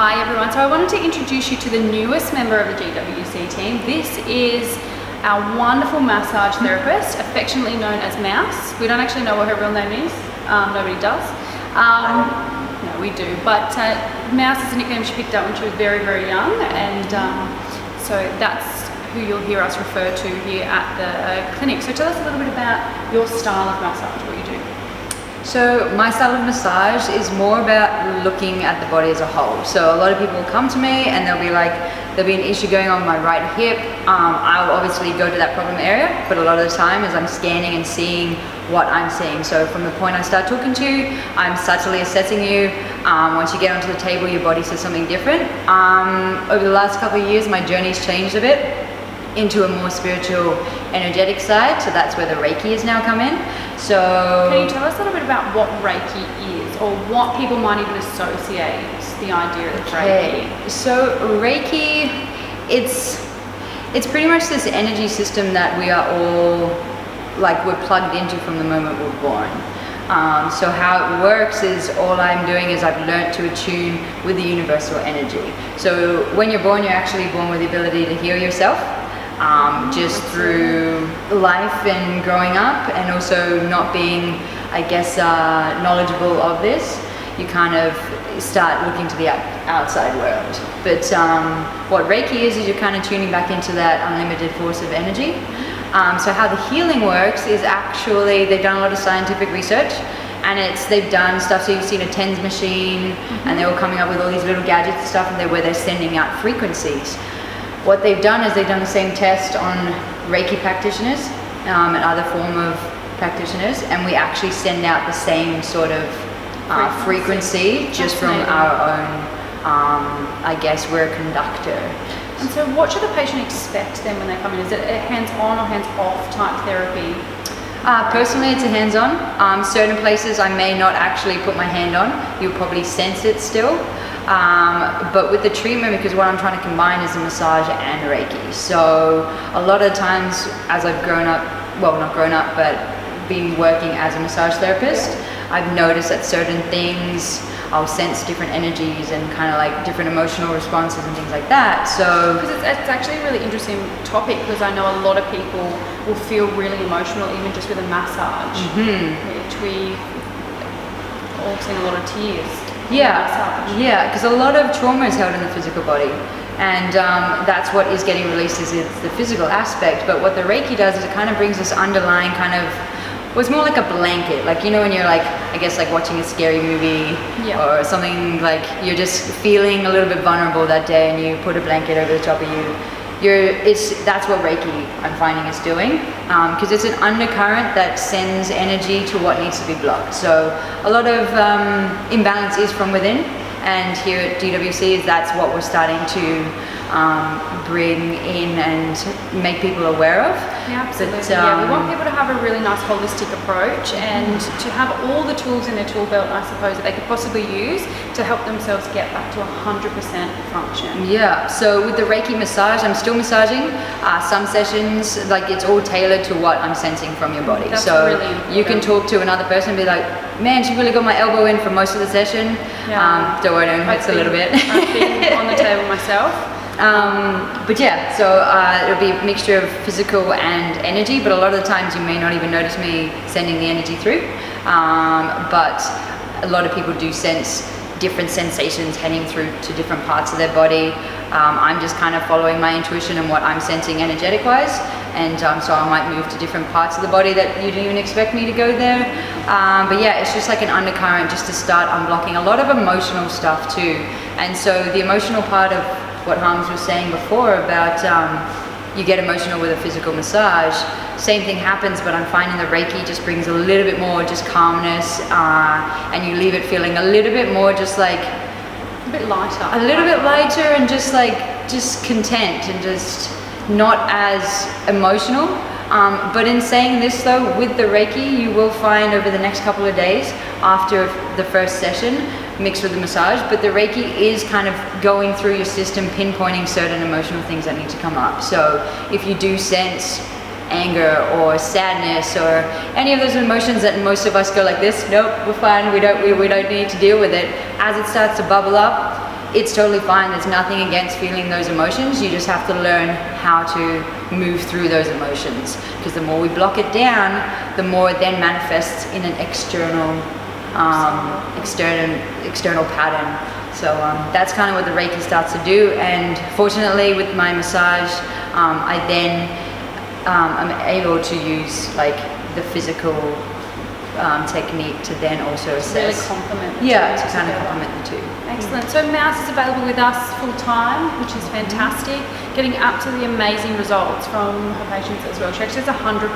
Hi everyone, so I wanted to introduce you to the newest member of the GWC team. This is our wonderful massage therapist, affectionately known as Mouse. We don't actually know what her real name is, nobody does. No, we do, but Mouse is a nickname she picked up when she was very, very young, and so that's who you'll hear us refer to here at the clinic. So tell us a little bit about your style of massage, what you do. So my style of massage is more about looking at the body as a whole. So a lot of people will come to me and there'll be an issue going on with my right hip. I'll obviously go to that problem area, but a lot of the time as I'm scanning and seeing what I'm seeing. So from the point I start talking to you, I'm subtly assessing you. Once you get onto the table, your body says something different. Over the last couple of years, my journey's changed a bit into a more spiritual, energetic side. So that's where the Reiki has now come in. So can you tell us a little bit about what Reiki is, or what people might even associate the idea of Reiki? So Reiki, it's pretty much this energy system that we are all, like, we're plugged into from the moment we're born. So how it works is all I'm doing is I've learnt to attune with the universal energy. So when you're born, you're actually born with the ability to heal yourself. Just through life and growing up, and also not being, I guess, knowledgeable of this, you kind of start looking to the outside world. But what Reiki is you're kind of tuning back into that unlimited force of energy. So how the healing works is actually, they've done a lot of scientific research, and they've done stuff, so you've seen a TENS machine, and they're all coming up with all these little gadgets and stuff, and where they're sending out frequencies. What they've done is they've done the same test on Reiki practitioners and other form of practitioners, and we actually send out the same sort of frequency just from our own, I guess we're a conductor. And so what should the patient expect then when they come in? Is it a hands-on or hands-off type therapy? Personally, it's a hands-on. Certain places I may not actually put my hand on. You'll probably sense it still. But with the treatment, because what I'm trying to combine is a massage and Reiki. So a lot of times as I've grown up, well, not grown up, but been working as a massage therapist, I've noticed that certain things, I'll sense different energies and kind of like different emotional responses and things like that. So because it's actually a really interesting topic, because I know a lot of people will feel really emotional even just with a massage, which we all seen a lot of tears. Yeah, because a lot of trauma is held in the physical body, and that's what is getting released is the physical aspect. But what the Reiki does is it kind of brings this underlying kind of, well, it's more like a blanket, like, you know, when you're like, I guess like watching a scary movie or something, like you're just feeling a little bit vulnerable that day and you put a blanket over the top of you. That's what Reiki, I'm finding, is doing, because it's an undercurrent that sends energy to what needs to be blocked. So a lot of imbalance is from within, and here at GWC, that's what we're starting to bring in and make people aware of. Yeah, absolutely. We want people to have a really nice holistic approach and to have all the tools in their tool belt, I suppose, that they could possibly use to help themselves get back to 100% function. Yeah, so with the Reiki massage, I'm still massaging. Some sessions, like, it's all tailored to what I'm sensing from your body. That's so really important. You can talk to another person and be like, man, she really got my elbow in for most of the session. Don't worry, it hurts a little bit. I've been on the table myself. But yeah, so it'll be a mixture of physical and energy, but a lot of the times you may not even notice me sending the energy through. But a lot of people do sense different sensations heading through to different parts of their body. I'm just kind of following my intuition and what I'm sensing energetic wise, and so I might move to different parts of the body that you didn't even expect me to go there. But yeah, it's just like an undercurrent just to start unblocking a lot of emotional stuff too. And so the emotional part of what Harms was saying before about you get emotional with a physical massage, same thing happens, but I'm finding the Reiki just brings a little bit more just calmness, and you leave it feeling a little bit more just like a bit lighter. A little bit lighter, and just content and just not as emotional. But in saying this though, with the Reiki, you will find over the next couple of days after the first session, mixed with the massage, but the Reiki is kind of going through your system, pinpointing certain emotional things that need to come up. So if you do sense anger or sadness or any of those emotions that most of us go like this, nope, we're fine, we don't need to deal with it. As it starts to bubble up, it's totally fine. There's nothing against feeling those emotions. You just have to learn how to move through those emotions, because the more we block it down, the more it then manifests in an external pattern. So that's kind of what the Reiki starts to do. And fortunately, with my massage, I then am able to use like the physical technique to then also assess. Really complement the Yeah, two to kind of together. complement the two. Excellent. So Mouse is available with us full time, which is fantastic. Getting absolutely amazing results from her patients as well. She actually has a 100%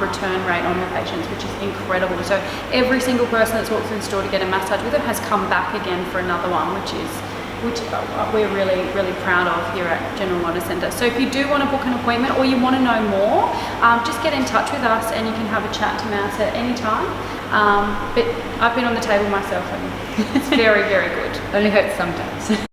return rate on her patients, which is incredible. So every single person that's walked through the store to get a massage with her has come back again for another one, which we're really, really proud of here at General Wellness Centre. So if you do want to book an appointment or you want to know more, just get in touch with us and you can have a chat to Mouse at any time. But I've been on the table myself and it's very, very good. Only hurts sometimes.